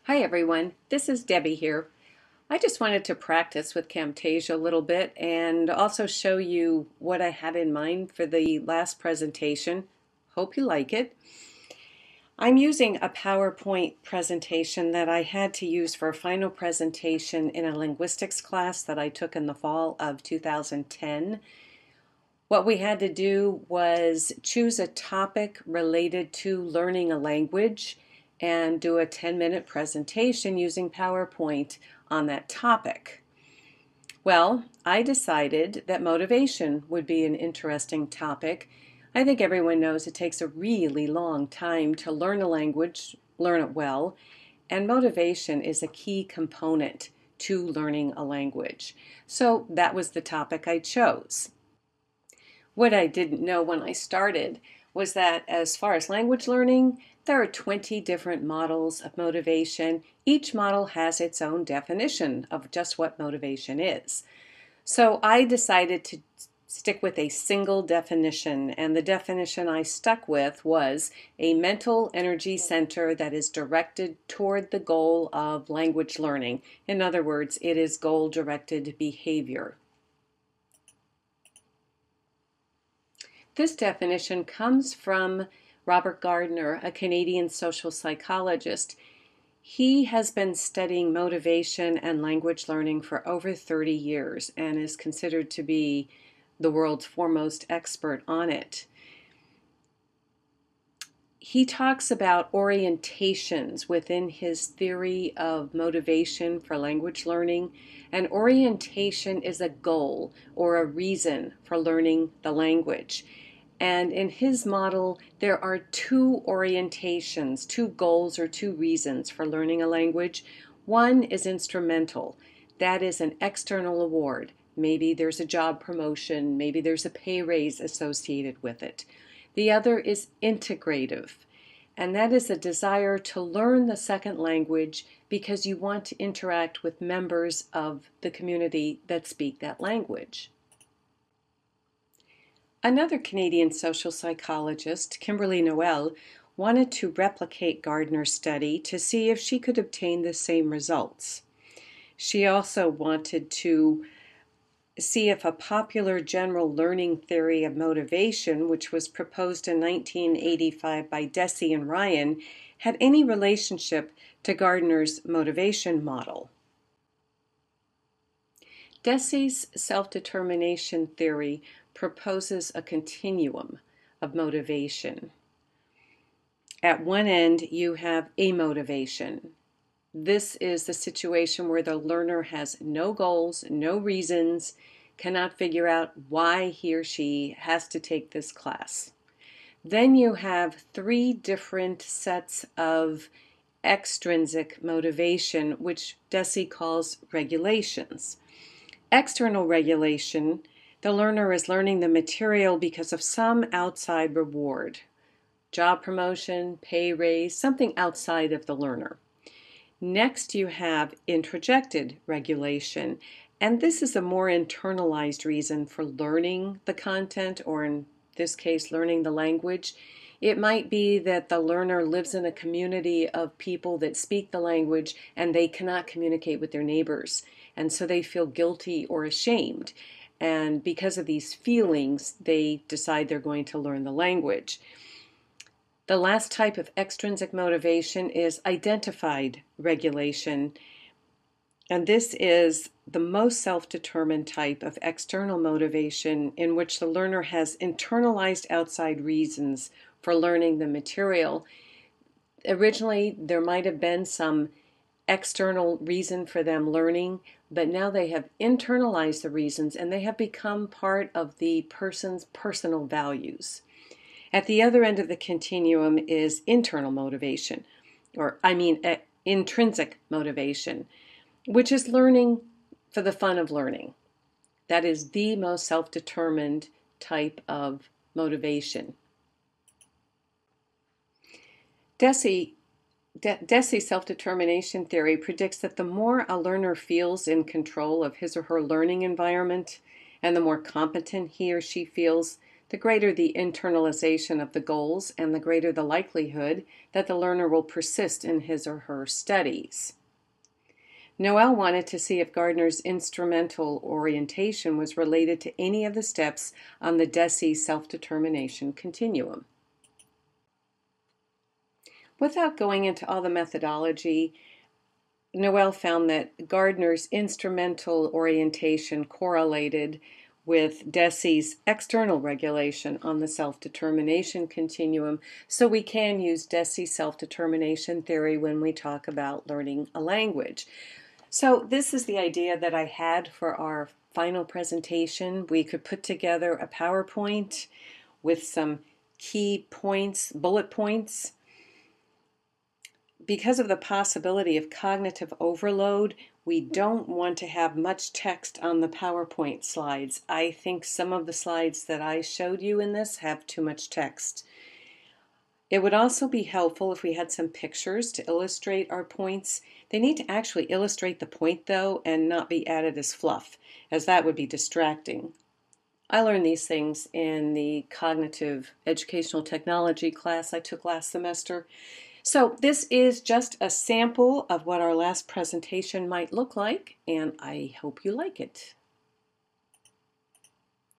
Hi everyone, this is Debbie here. I just wanted to practice with Camtasia a little bit and also show you what I had in mind for the last presentation. Hope you like it. I'm using a PowerPoint presentation that I had to use for a final presentation in a linguistics class that I took in the fall of 2010. What we had to do was choose a topic related to learning a language and do a 10-minute presentation using PowerPoint on that topic. Well, I decided that motivation would be an interesting topic. I think everyone knows it takes a really long time to learn a language, learn it well, and motivation is a key component to learning a language. So that was the topic I chose. What I didn't know when I started was that as far as language learning, there are 20 different models of motivation. Each model has its own definition of just what motivation is. So I decided to stick with a single definition, and the definition I stuck with was a mental energy center that is directed toward the goal of language learning. In other words, it is goal-directed behavior. This definition comes from Robert Gardner, a Canadian social psychologist. He has been studying motivation and language learning for over 30 years and is considered to be the world's foremost expert on it. He talks about orientations within his theory of motivation for language learning. An orientation is a goal or a reason for learning the language. And in his model, there are two orientations, two goals or two reasons for learning a language. One is instrumental. That is an external award. Maybe there's a job promotion, maybe there's a pay raise associated with it. The other is integrative, and that is a desire to learn the second language because you want to interact with members of the community that speak that language. Another Canadian social psychologist, Kimberly Noel, wanted to replicate Gardner's study to see if she could obtain the same results. She also wanted to see if a popular general learning theory of motivation, which was proposed in 1985 by Deci and Ryan, had any relationship to Gardner's motivation model. Deci's self-determination theory proposes a continuum of motivation. At one end, you have amotivation. This is the situation where the learner has no goals, no reasons, cannot figure out why he or she has to take this class. Then you have three different sets of extrinsic motivation, which Deci calls regulations. External regulation: the learner is learning the material because of some outside reward, job promotion, pay raise, something outside of the learner. Next, you have introjected regulation, and this is a more internalized reason for learning the content, or in this case, learning the language. It might be that the learner lives in a community of people that speak the language and they cannot communicate with their neighbors, and so they feel guilty or ashamed. And because of these feelings, they decide they're going to learn the language. The last type of extrinsic motivation is identified regulation. And this is the most self-determined type of external motivation, in which the learner has internalized outside reasons for learning the material. Originally, there might have been some external reason for them learning, but now they have internalized the reasons and they have become part of the person's personal values. At the other end of the continuum is internal motivation, intrinsic motivation, which is learning for the fun of learning. That is the most self-determined type of motivation. Deci's self-determination theory predicts that the more a learner feels in control of his or her learning environment, and the more competent he or she feels, the greater the internalization of the goals and the greater the likelihood that the learner will persist in his or her studies. Noel wanted to see if Gardner's instrumental orientation was related to any of the steps on the DESE self-determination continuum. Without going into all the methodology, Noel found that Gardner's instrumental orientation correlated with DESE's external regulation on the self-determination continuum, so we can use DESE self-determination theory when we talk about learning a language. So this is the idea that I had for our final presentation. We could put together a PowerPoint with some key points, bullet points. Because of the possibility of cognitive overload, we don't want to have much text on the PowerPoint slides. I think some of the slides that I showed you in this have too much text. It would also be helpful if we had some pictures to illustrate our points. They need to actually illustrate the point, though, and not be added as fluff, as that would be distracting. I learned these things in the cognitive educational technology class I took last semester. So this is just a sample of what our last presentation might look like, and I hope you like it.